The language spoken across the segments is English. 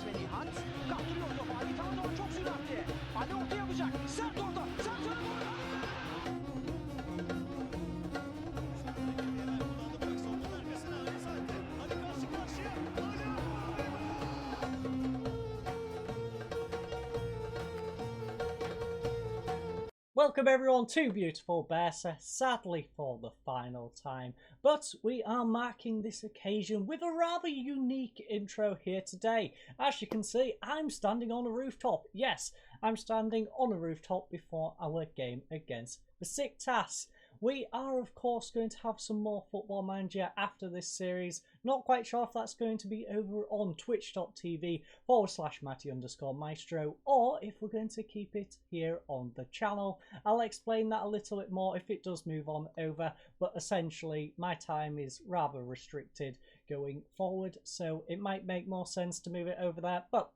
Semih Hans kaptırıyor topu. Ali Tanrıoğlu çok süratli. Ali orta yapacak. Sert orta. Sert orta. Welcome everyone to beautiful Bursa, sadly for the final time, but we are marking this occasion with a rather unique intro here today. As you can see, I'm standing on a rooftop. Yes, I'm standing on a rooftop before our game against Beşiktaş. We are of course going to have some more Football Manager after this series. Not quite sure if that's going to be over on twitch.tv/Matty_Maestro or if we're going to keep it here on the channel. I'll explain that a little bit more if it does move on over, but essentially my time is rather restricted going forward, so it might make more sense to move it over there, but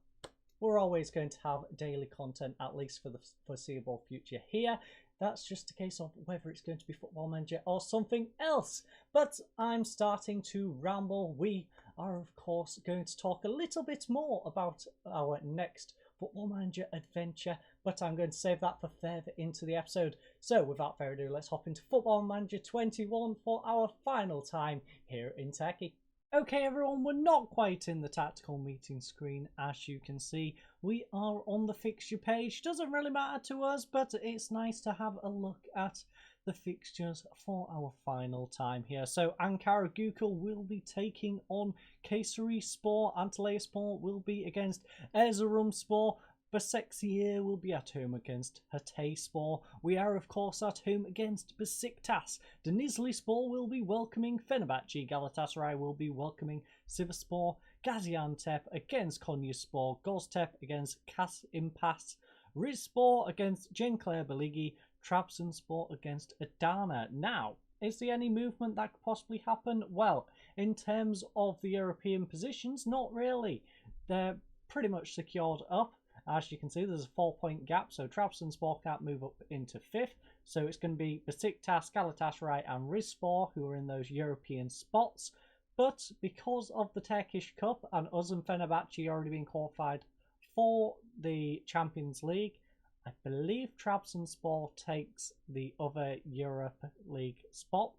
we're always going to have daily content, at least for the foreseeable future here. That's just a case of whether it's going to be Football Manager or something else. But I'm starting to ramble. We are, of course, going to talk a little bit more about our next Football Manager adventure, but I'm going to save that for further into the episode. So without further ado, let's hop into Football Manager 21 for our final time here in Turkey. Okay everyone, we're not quite in the tactical meeting screen. As you can see, we are on the fixture page. Doesn't really matter to us, but it's nice to have a look at the fixtures for our final time here. So Ankara Gücü will be taking on Kayserispor. Antalyaspor will be against Erzurumspor. Başakşehir will be at home against Hatayspor. We are of course at home against Beşiktaş. Denizlispor will be welcoming Fenerbahçe. Galatasaray will be welcoming Sivasspor. Gaziantep against Konyaspor. Göztepe against Kasimpas. Rizspor against Gençlerbirliği. Trabzonspor against Adana. Now, is there any movement that could possibly happen? Well, in terms of the European positions, not really. They're pretty much secured up. As you can see, there's a 4-point gap, so Trabzonspor can't move up into 5th. So it's going to be Beşiktaş, Galatasaray and Rizspor who are in those European spots. But because of the Turkish Cup and us and Fenerbahçe already being qualified for the Champions League, I believe Trabzonspor takes the other Europa League spot.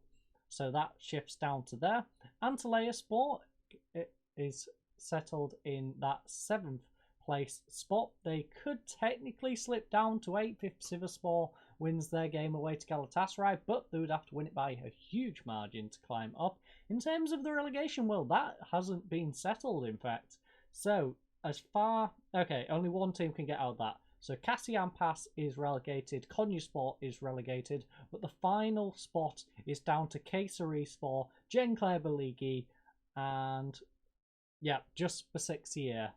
So that shifts down to there. Antalyaspor is settled in that 7th place spot. They could technically slip down to 8th if Sivasspor wins their game away to Galatasaray, but they would have to win it by a huge margin to climb up. In terms of the relegation, well, that hasn't been settled, in fact. So, only one team can get out of that. So, Gaziantep is relegated, Konyaspor is relegated, but the final spot is down to Kayserispor, Gençlerbirliği, and, yeah, just Başakşehir.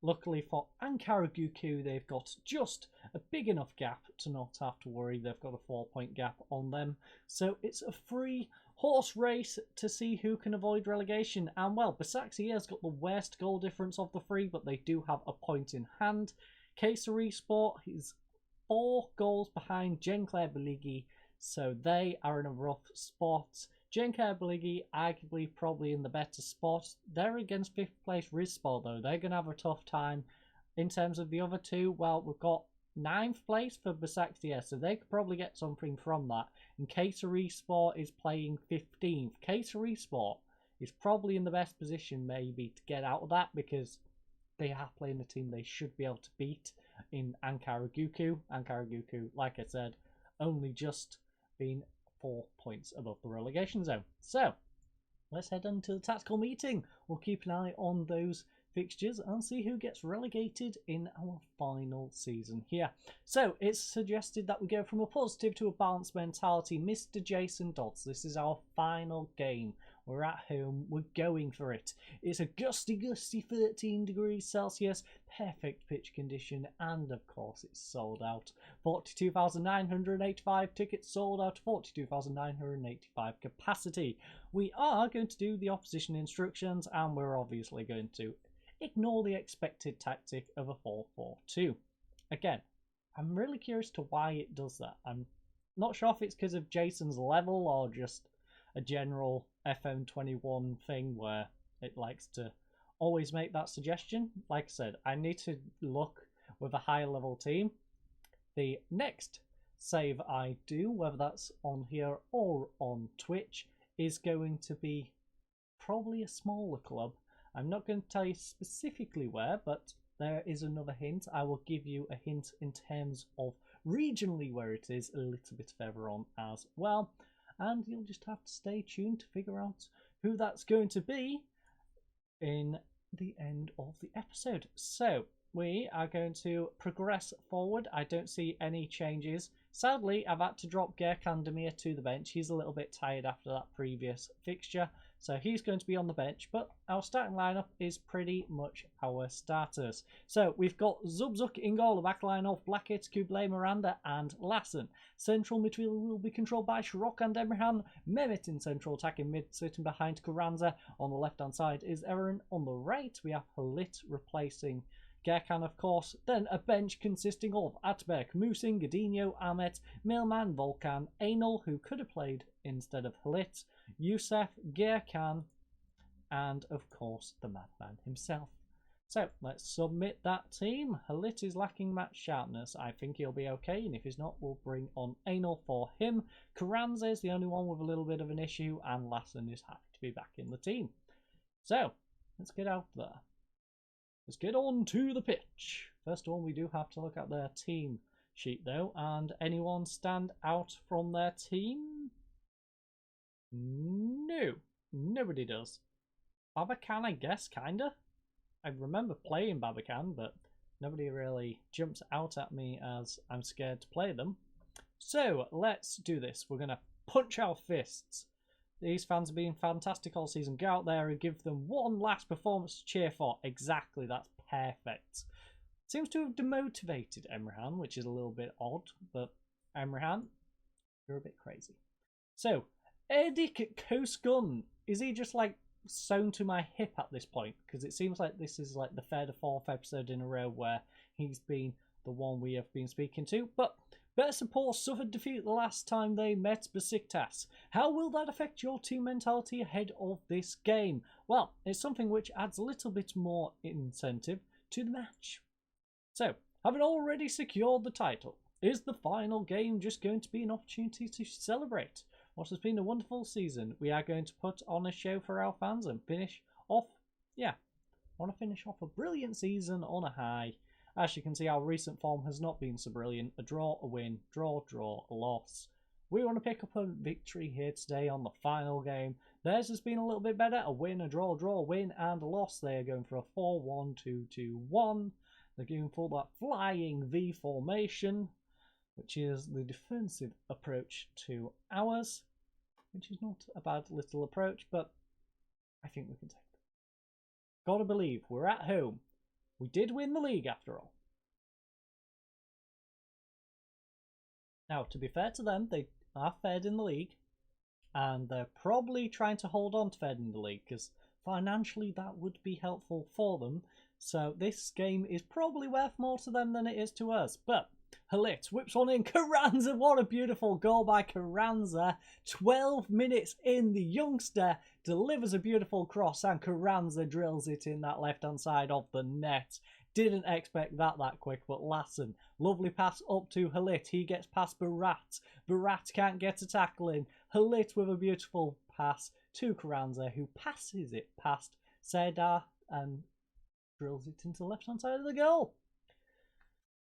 Luckily for Ankara Gücü, they've got just a big enough gap to not have to worry. They've got a 4-point gap on them. So it's a free horse race to see who can avoid relegation. And well, Başakşehir has got the worst goal difference of the three, but they do have a point in hand. Kayserispor is 4 goals behind Gençlerbirliği, so they are in a rough spot. Gençlerbirliği arguably probably in the better spot. They're against 5th place Rizspor though. They're going to have a tough time. In terms of the other two, well, we've got 9th place for Başakşehir, so they could probably get something from that. And Kayserispor is playing 15th. Kayserispor is probably in the best position maybe to get out of that because they are playing a team they should be able to beat in Ankara Gücü. Ankara Gücü, like I said, only just been 4 points above the relegation zone. So, let's head on to the tactical meeting. We'll keep an eye on those fixtures and see who gets relegated in our final season here. So, it's suggested that we go from a positive to a balanced mentality. Mr. Jason Dodds, this is our final game. We're at home, we're going for it. It's a gusty 13 degrees Celsius, perfect pitch condition, and of course it's sold out. 42,985 tickets sold out, 42,985 capacity. We are going to do the opposition instructions, and we're obviously going to ignore the expected tactic of a 4-4-2. Again, I'm really curious to why it does that. I'm not sure if it's because of Jason's level or just a general FM21 thing where it likes to always make that suggestion. Like I said, I need to look with a higher level team. The next save I do, whether that's on here or on Twitch, is going to be probably a smaller club. I'm not going to tell you specifically where, but there is another hint. I will give you a hint in terms of regionally where it is a little bit further on as well. And you'll just have to stay tuned to figure out who that's going to be in the end of the episode. So we are going to progress forward. I don't see any changes. Sadly, I've had to drop Gerkandemir to the bench. He's a little bit tired after that previous fixture, so he's going to be on the bench, but our starting lineup is pretty much our starters. So we've got Zubzuk in goal, the back line of Blackett, Kuble, Miranda and Lassen. Central midfield will be controlled by Shrok and Emrehan. Mehmet in central attacking mid, sitting behind Carranza. On the left hand side is Eren. On the right we have Halit replacing Gerkan, of course. Then a bench consisting of Atberk, Musin, Godinho, Ahmet, Milman, Volkan, Anal, who could have played instead of Halit, Youssef, Gerkan, and of course the madman himself. So let's submit that team. Halit is lacking match sharpness. I think he'll be okay, and if he's not, we'll bring on Anal for him. Carranza is the only one with a little bit of an issue, and Lassen is happy to be back in the team. So let's get out there. Let's get on to the pitch. First of all, we do have to look at their team sheet though, and anyone stand out from their team? No, nobody does. Babacan, I guess, kinda. I remember playing Babacan, but nobody really jumps out at me as I'm scared to play them. So let's do this. We're going to punch our fists. These fans have been fantastic all season. Go out there and give them one last performance to cheer for. Exactly, that's perfect. Seems to have demotivated Emrehan, which is a little bit odd, but Emrehan, you're a bit crazy. So, Edik Kosgun, is he just like sewn to my hip at this point? Because it seems like this is like the third or fourth episode in a row where he's been the one we have been speaking to. But Bursaspor suffered defeat the last time they met Beşiktaş. How will that affect your team mentality ahead of this game? Well, it's something which adds a little bit more incentive to the match. So, having already secured the title, is the final game just going to be an opportunity to celebrate what has been a wonderful season? We are going to put on a show for our fans and finish off, I want to finish off a brilliant season on a high. As you can see, our recent form has not been so brilliant. A draw, a win, draw, a loss. We want to pick up a victory here today on the final game. Theirs has been a little bit better. A win, a draw, a win, and a loss. They are going for a 4-1-2-2-1. They're going for that flying V formation, which is the defensive approach to ours, which is not a bad little approach, but I think we can take it. Gotta believe, we're at home. We did win the league after all. Now, to be fair to them, they are third in the league, and they're probably trying to hold on to third in the league, because financially that would be helpful for them. So this game is probably worth more to them than it is to us. But Halit whips one in. Carranza, what a beautiful goal by Carranza. 12 minutes in, the youngster delivers a beautiful cross and Carranza drills it in that left-hand side of the net. Didn't expect that quick, but Lassen, lovely pass up to Halit. He gets past Barat. Barat can't get a tackle in. Halit with a beautiful pass to Carranza, who passes it past Serdar and drills it into the left-hand side of the goal.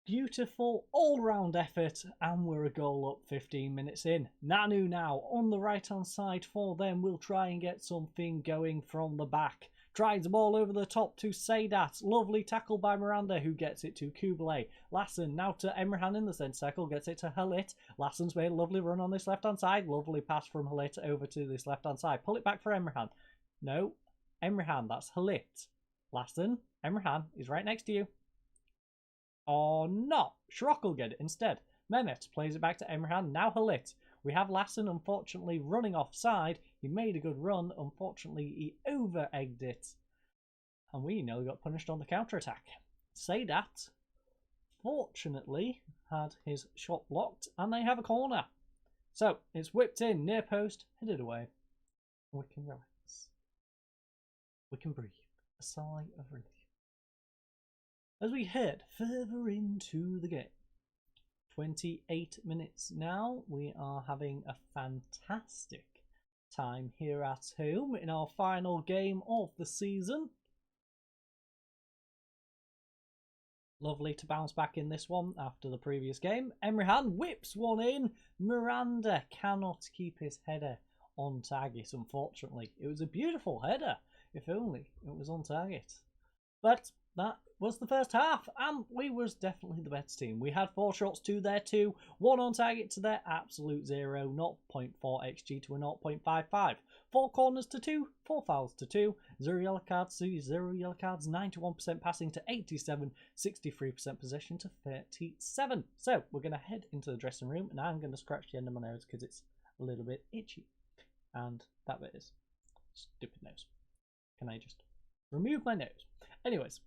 Beautiful all-round effort, and we're a goal up 15 minutes in. Nanu now on the right-hand side for them. We'll try and get something going from the back. Drives the ball over the top to Sedat. Lovely tackle by Miranda, who gets it to Kuble. Lassen now to Emrehan in the centre circle, gets it to Halit. Lassen's made a lovely run on this left-hand side. Lovely pass from Halit over to this left-hand side. Pull it back for Emrehan. No, Emrehan, that's Halit. Lassen, Emrehan is right next to you. Or not. Shrok will get it instead. Mehmet plays it back to Emrehan. Now Halit. We have Lassen, unfortunately, running offside. He made a good run. Unfortunately, he over-egged it. And we nearly got punished on the counter-attack. Sedat, fortunately, had his shot blocked. And they have a corner. So, it's whipped in, near post, headed away. We can relax. We can breathe. a sigh of relief. As we head further into the game, 28 minutes now, we are having a fantastic time here at home in our final game of the season. Lovely to bounce back in this one after the previous game. Emrehan whips one in. Miranda cannot keep his header on target, unfortunately. It was a beautiful header, if only it was on target. But that was the first half, and we was definitely the better team. We had 4 shots to their 2, 1 on target to their absolute 0, 0.4 XG to a 0.55. 4 corners to 2, 4 fouls to 2, 0 yellow cards to 0 yellow cards, 91% passing to 87, 63% possession to 37. So we're going to head into the dressing room, and I'm going to scratch the end of my nose because it's a little bit itchy. And that bit is stupid nose. Can I just remove my nose? Anyways,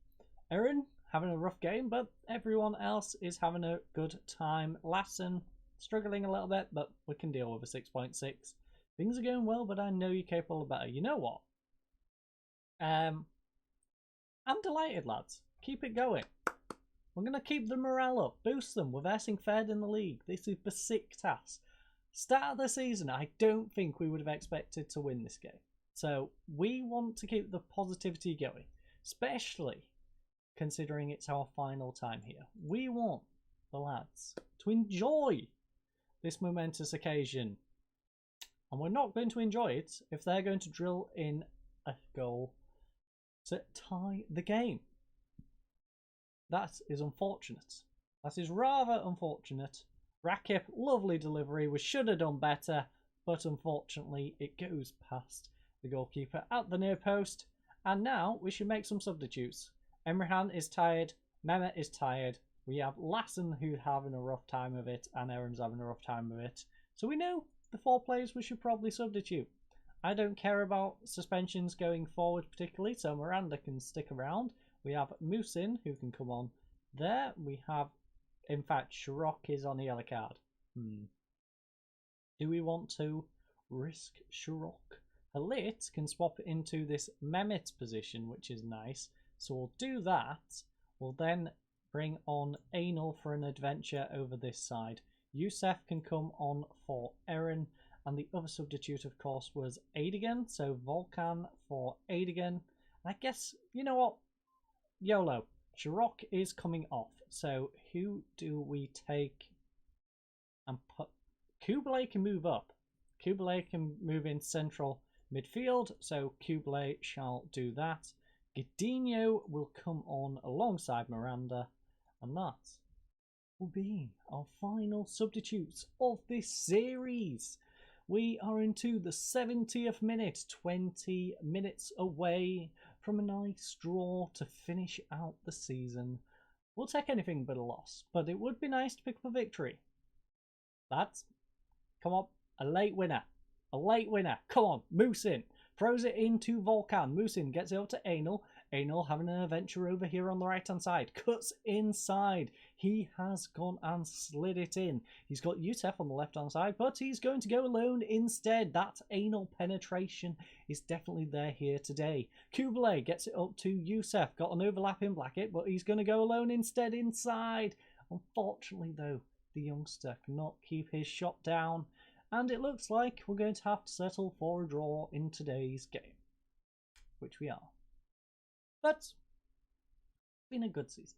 Aaron having a rough game, but everyone else is having a good time. Lassen struggling a little bit, but we can deal with a 6.6. Things are going well, but I know you're capable of better. You know what? I'm delighted, lads. Keep it going. We're going to keep the morale up, boost them. We're versing third in the league. This is Beşiktaş. Start of the season, I don't think we would have expected to win this game. So we want to keep the positivity going, especially considering it's our final time here. We want the lads to enjoy this momentous occasion. And we're not going to enjoy it if they're going to drill in a goal to tie the game. That is unfortunate. That is rather unfortunate. Rakip, lovely delivery. We should have done better, but unfortunately it goes past the goalkeeper at the near post. And now we should make some substitutes. Emrehan is tired. Mehmet is tired. We have Lassen who's having a rough time of it, and Aaron's having a rough time of it. So we know the 4 players we should probably substitute. I don't care about suspensions going forward particularly, so Miranda can stick around. We have Musin who can come on there. We have, in fact, Shirok is on a yellow card. Do we want to risk Shirok? Halit can swap into this Mehmet position, which is nice. So we'll do that. We'll then bring on Anil for an adventure over this side. Yusef can come on for Aaron. And the other substitute, of course, was Adigan. So Volkan for Adigan. I guess, you know what? YOLO. Shirok is coming off. So who do we take and put? Kublai can move up. Kublai can move in central midfield. So Kublai shall do that. Gedinho will come on alongside Miranda. And that will be our final substitutes of this series. We are into the 70th minute, 20 minutes away from a nice draw to finish out the season. We'll take anything but a loss, but it would be nice to pick up a victory. Lads, come on, a late winner. A late winner. Come on, Musin. Throws it into Volkan. Musin gets it up to Anil. Anil having an adventure over here on the right-hand side. Cuts inside. He has gone and slid it in. He's got Yusef on the left-hand side, but he's going to go alone instead. That anal penetration is definitely there here today. Kublai gets it up to Yusef. Got an overlapping Blackett, but he's going to go alone instead inside. Unfortunately, though, the youngster cannot keep his shot down. And it looks like we're going to have to settle for a draw in today's game. Which we are. But it's been a good season.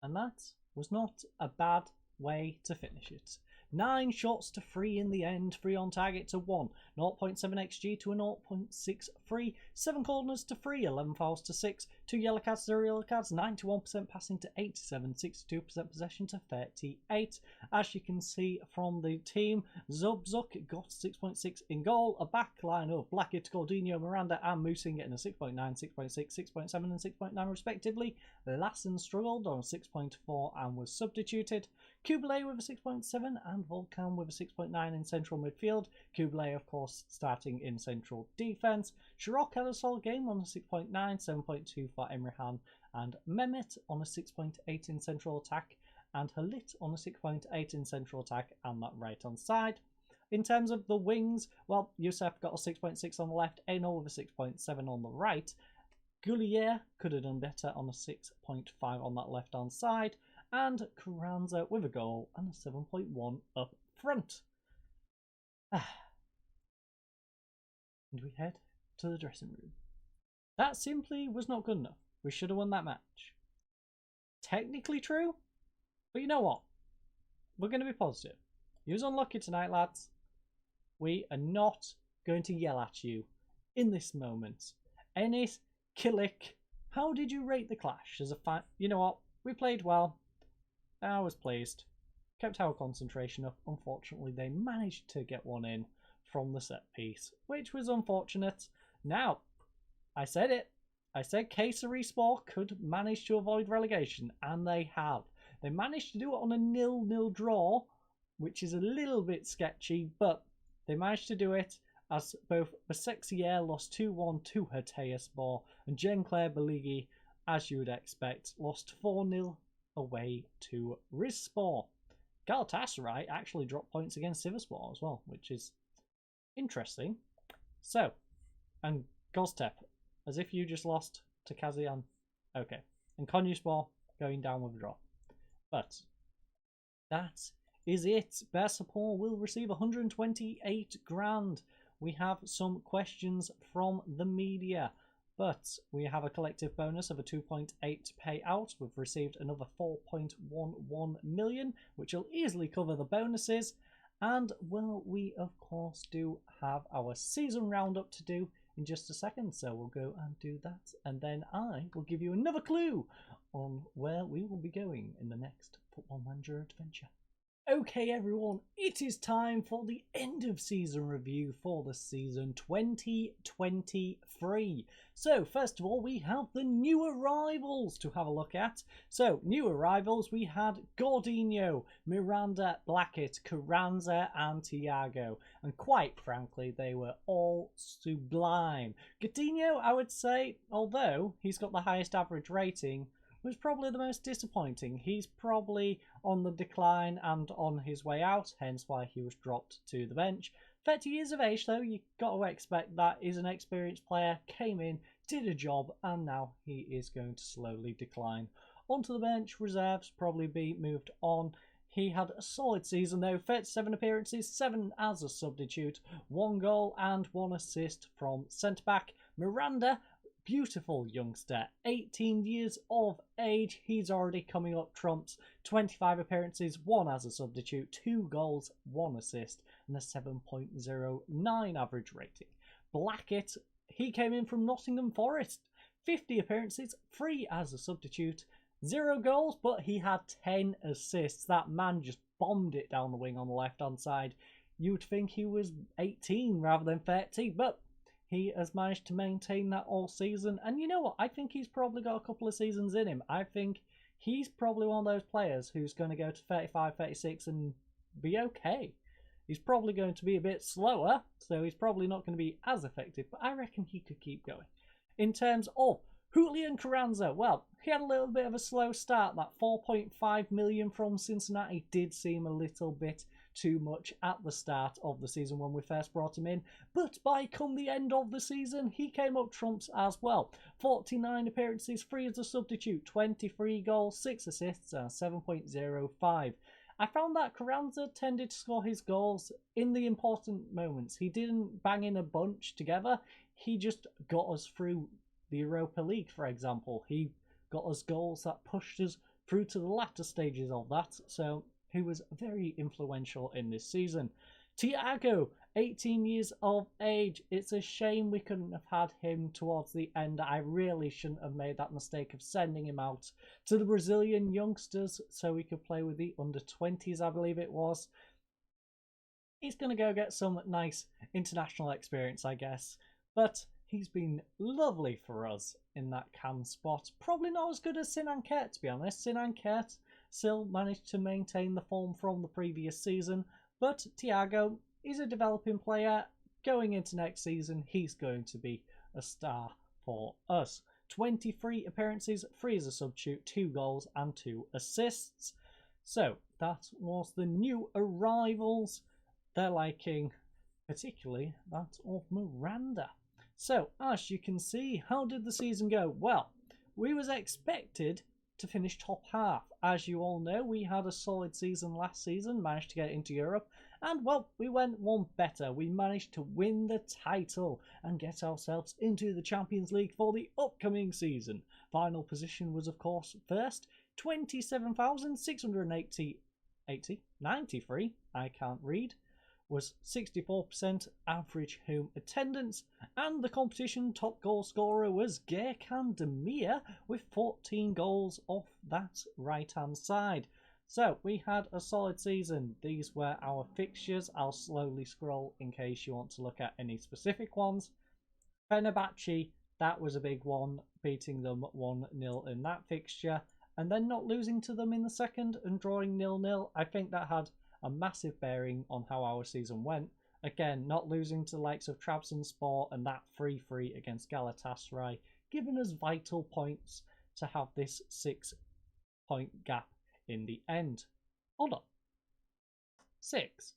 And that was not a bad way to finish it. 9 shots to 3 in the end, 3 on target to 1, 0.7 XG to a 0.63, 7 corners to 3, 11 fouls to 6, 2 yellow cards, 0 yellow cards, 91% passing to 87, 62% possession to 38. As you can see from the team, Zubzuk got 6.6 in goal, a back line of Blackett, Gordinho, Miranda and Musin getting a 6.9, 6.6, 6.7 and 6.9 respectively. Lassen struggled on a 6.4 and was substituted. Kublai with a 6.7 and Volkan with a 6.9 in central midfield. Kublai, of course, starting in central defence. Shirok had a solid game on a 6.9, 7.2 for Emrehan and Mehmet on a 6.8 in central attack, and Halit on a 6.8 in central attack and that right hand side. In terms of the wings, well, Yusef got a 6.6 on the left, Anil with a 6.7 on the right. Gullier could have done better on a 6.5 on that left-hand side, and Carranza with a goal and a 7.1 up front. And we head to the dressing room. That simply was not good enough. We should have won that match. Technically true, but you know what? We're going to be positive. You was unlucky tonight, lads. We are not going to yell at you in this moment. Ennis, Killick, how did you rate the clash? As a fan, you know what? We played well. I was pleased. Kept our concentration up. Unfortunately, they managed to get one in from the set piece, which was unfortunate. Now, I said it. I said Kayserispor could manage to avoid relegation, and they have. They managed to do it on a 0-0 draw, which is a little bit sketchy, but they managed to do it as both Beşiktaş lost 2-1 to Hatayspor, and Cenkler Beligi, as you would expect, lost 4-0 away to Rizspor. Galatasaray actually dropped points against Sivasspor as well, which is interesting. So, and Goztepe, as if you just lost to Kazian. Okay. And Konyaspor going down with a draw. But that is it. Bursaspor will receive 128 grand. We have some questions from the media, but we have a collective bonus of a 2.8 to pay out. We've received another 4.11 million, which will easily cover the bonuses. And, well, we of course do have our season roundup to do in just a second, so we'll go and do that, and then I will give you another clue on where we will be going in the next Football Manager adventure. Okay everyone, it is time for the end of season review for the season 2023. So first of all, we have the new arrivals to have a look at. So new arrivals, we had Gordinho, Miranda, Blackett, Carranza and Thiago. And quite frankly, they were all sublime. Gordinho, I would say, although he's got the highest average rating, was probably the most disappointing. He's probably on the decline and on his way out, hence why he was dropped to the bench. 30 years of age though, you got to expect that. He's an experienced player, came in, did a job, and now he is going to slowly decline. Onto the bench, reserves probably be moved on. He had a solid season though, 37 appearances, 7 as a substitute, 1 goal and 1 assist from centre-back. Miranda, beautiful youngster, 18 years of age. He's already coming up trumps. 25 appearances, 1 as a substitute, 2 goals, 1 assist, and a 7.09 average rating. Blackett, he came in from Nottingham Forest. 50 appearances, 3 as a substitute, 0 goals, but he had 10 assists. That man just bombed it down the wing on the left-hand side. You'd think he was 18 rather than 30, but he has managed to maintain that all season. And you know what? I think he's probably got a couple of seasons in him. I think he's probably one of those players who's going to go to 35, 36 and be okay. He's probably going to be a bit slower, so he's probably not going to be as effective, but I reckon he could keep going. In terms of Julian Carranza, well, he had a little bit of a slow start. That 4.5 million from Cincinnati did seem a little bit too much at the start of the season when we first brought him in, but by come the end of the season he came up trumps as well. 49 appearances, 3 as a substitute, 23 goals, 6 assists and 7.05. I found that Carranza tended to score his goals in the important moments. He didn't bang in a bunch together, he just got us through the Europa League, for example. He got us goals that pushed us through to the latter stages of that, so he was very influential in this season. Thiago, 18 years of age. It's a shame we couldn't have had him towards the end. I really shouldn't have made that mistake of sending him out to the Brazilian youngsters so he could play with the under-20s, I believe it was. He's going to go get some nice international experience, I guess. But he's been lovely for us in that cam spot. Probably not as good as Sinan Kert, to be honest. Sinan Kert still managed to maintain the form from the previous season, but Thiago is a developing player. Going into next season, he's going to be a star for us. 23 appearances, 3 as a substitute, 2 goals and 2 assists. So that was the new arrivals. They're liking particularly that of Miranda. So, as you can see, how did the season go? Well, we was expected to finish top half. As you all know, we had a solid season last season, managed to get into Europe, and well, we went one better. We managed to win the title and get ourselves into the Champions League for the upcoming season. Final position was, of course, first, 93, I can't read, was 64% average home attendance, and the competition top goal scorer was Gökhan Demir with 14 goals off that right hand side. So we had a solid season. These were our fixtures. I'll slowly scroll in case you want to look at any specific ones. Fenerbahce, that was a big one, beating them 1-0 in that fixture, and then not losing to them in the second and drawing 0-0. I think that had a massive bearing on how our season went. Again, not losing to the likes of Trabzonspor and that 3-3 against Galatasaray, giving us vital points to have this 6-point gap in the end. Hold on. 6.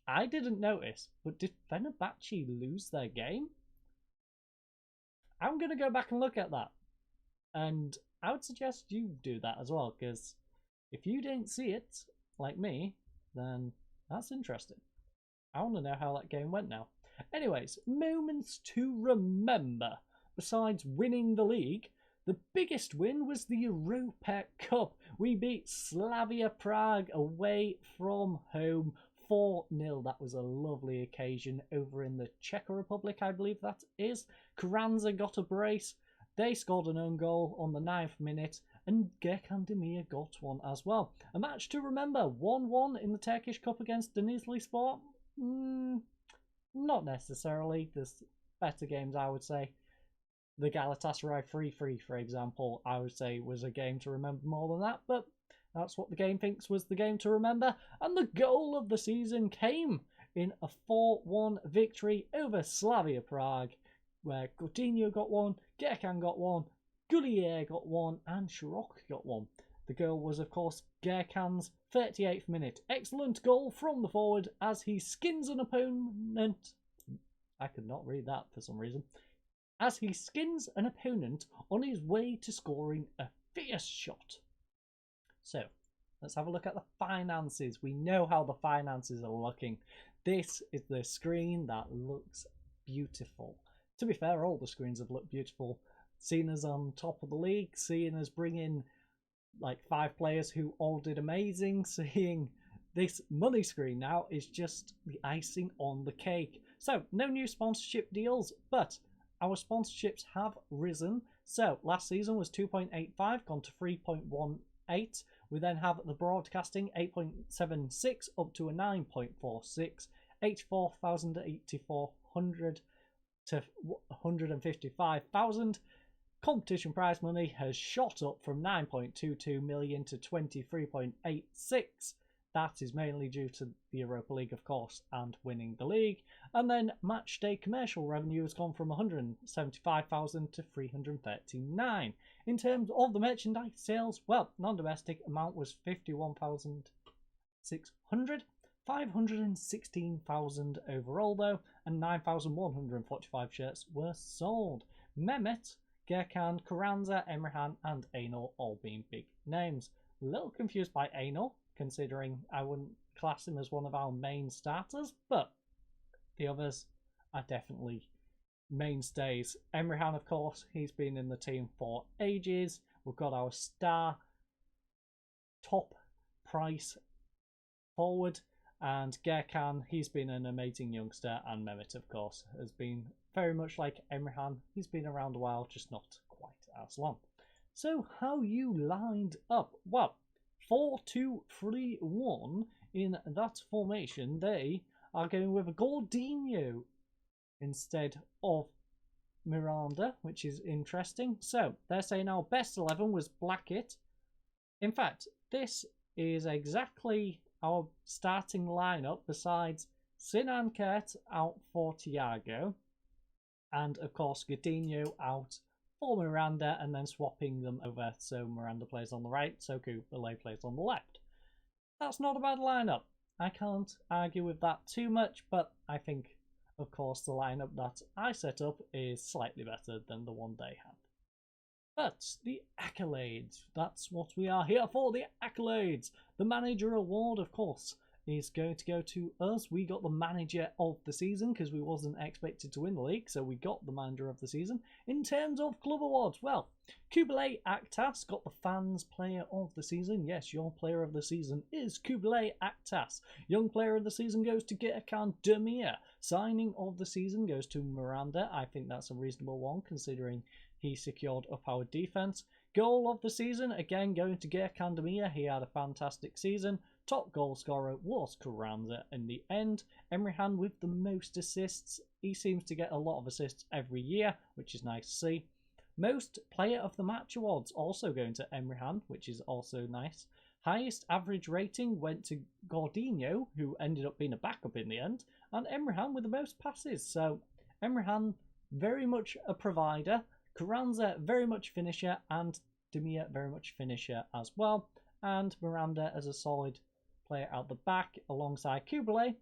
I didn't notice, but did Fenerbahce lose their game? I'm going to go back and look at that. And I would suggest you do that as well, because if you didn't see it, like me, then that's interesting. I want to know how that game went now. Anyways, moments to remember. Besides winning the league, the biggest win was the Europa Cup. We beat Slavia Prague away from home 4-0. That was a lovely occasion over in the Czech Republic, I believe that is. Carranza got a brace. They scored an own goal on the 9th minute, and Gökhan Demir got one as well. A match to remember, 1-1 in the Turkish Cup against Denizlispor? Not necessarily. There's better games, I would say. The Galatasaray 3-3, for example, I would say was a game to remember more than that, but that's what the game thinks was the game to remember. And the goal of the season came in a 4-1 victory over Slavia Prague, where Coutinho got one, Gökhan got one, Gullier got one, and Shirok got one. The goal was, of course, Gökhan's 38th minute. Excellent goal from the forward as he skins an opponent. I could not read that for some reason. As he skins an opponent on his way to scoring a fierce shot. So, let's have a look at the finances. We know how the finances are looking. This is the screen that looks beautiful. To be fair, all the screens have looked beautiful. Seeing us on top of the league, seeing us bring in like 5 players who all did amazing, seeing this money screen now is just the icing on the cake. So, no new sponsorship deals, but our sponsorships have risen. So, last season was 2.85, gone to 3.18. We then have the broadcasting 8.76 up to a 9.46, 84,800 to 155,000. Competition prize money has shot up from 9.22 million to 23.86. That is mainly due to the Europa League, of course, and winning the league. And then match day commercial revenue has gone from 175,000 to 339. In terms of the merchandise sales, well, non-domestic amount was 51,600. 516,000 overall though, and 9,145 shirts were sold. Mehmet, Gökhan, Carranza, Emrehan and Aynur all being big names. A little confused by Aynur, considering I wouldn't class him as one of our main starters, but the others are definitely mainstays. Emrehan, of course, he's been in the team for ages. We've got our star top price forward, and Gökhan, he's been an amazing youngster, and Mehmet, of course, has been very much like Emrehan. He's been around a while, just not quite as long. So how you lined up? Well, 4-2-3-1 in that formation. They are going with a Gordinho instead of Miranda, which is interesting. So they're saying our best 11 was Blackett. In fact, this is exactly our starting lineup, besides Sinan Kert out for Thiago, and of course Coutinho out for Miranda, and then swapping them over so Miranda plays on the right, so Kubele plays on the left. That's not a bad lineup. I can't argue with that too much, but I think of course, the lineup that I set up is slightly better than the one they had. But the accolades, that's what we are here for, the accolades. The manager award, of course, is going to go to us. We got the manager of the season because we wasn't expected to win the league, so we got the manager of the season. In terms of club awards, well, Kubilay Aktas got the fans player of the season. Yes, your player of the season is Kubilay Aktas. Young player of the season goes to Getting Snappy. Signing of the season goes to Miranda. I think that's a reasonable one considering he secured up our defense. Goal of the season, again going to Getting Snappy. He had a fantastic season. Top goal scorer was Carranza in the end. Emrehan with the most assists. He seems to get a lot of assists every year, which is nice to see. Most player of the match awards also going to Emrehan, which is also nice. Highest average rating went to Gordinho, who ended up being a backup in the end, and Emrehan with the most passes. So Emrehan very much a provider. Carranza very much finisher, and Demir very much finisher as well. And Miranda as a solid player out the back alongside Kubilay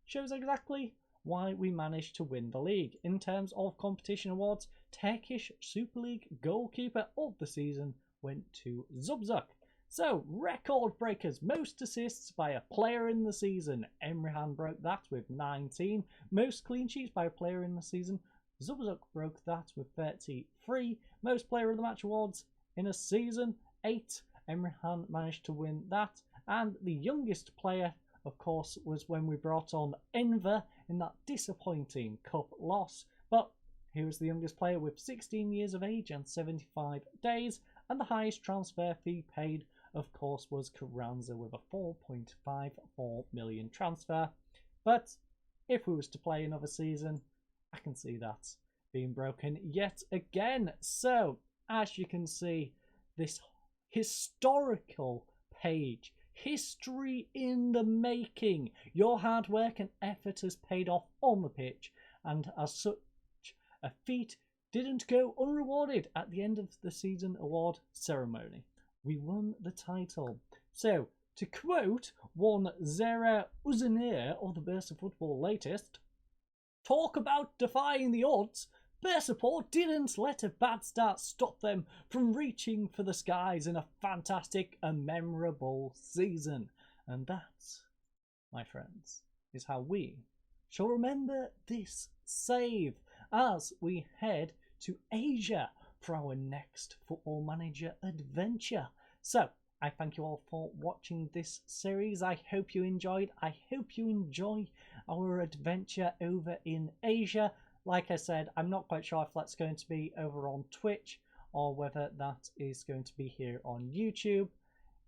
shows exactly why we managed to win the league. In terms of competition awards, Turkish Super League goalkeeper of the season went to Zubzuk. So, record breakers, most assists by a player in the season. Emrehan broke that with 19. Most clean sheets by a player in the season. Zubzuk broke that with 33. Most player of the match awards in a season, 8. Emrehan managed to win that. And the youngest player, of course, was when we brought on Enver in that disappointing cup loss. But he was the youngest player with 16 years of age and 75 days. And the highest transfer fee paid, of course, was Carranza with a 4.54 million transfer. But if we was to play another season, I can see that being broken yet again. So, as you can see, this historical page, history in the making. Your hard work and effort has paid off on the pitch, and as such, a feat didn't go unrewarded at the end of the season award ceremony. We won the title. So, to quote one Zera Uzunir of the Bursa Football latest, talk about defying the odds. Bursaspor didn't let a bad start stop them from reaching for the skies in a fantastic and memorable season. And that, my friends, is how we shall remember this save as we head to Asia for our next Football Manager adventure. So, I thank you all for watching this series. I hope you enjoyed. I hope you enjoy our adventure over in Asia. Like I said, I'm not quite sure if that's going to be over on Twitch or whether that is going to be here on YouTube.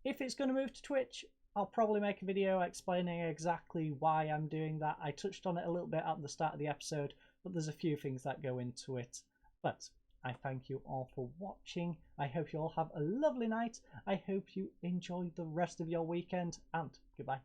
If it's going to move to Twitch, I'll probably make a video explaining exactly why I'm doing that. I touched on it a little bit at the start of the episode, but there's a few things that go into it. But I thank you all for watching. I hope you all have a lovely night. I hope you enjoy the rest of your weekend, and goodbye.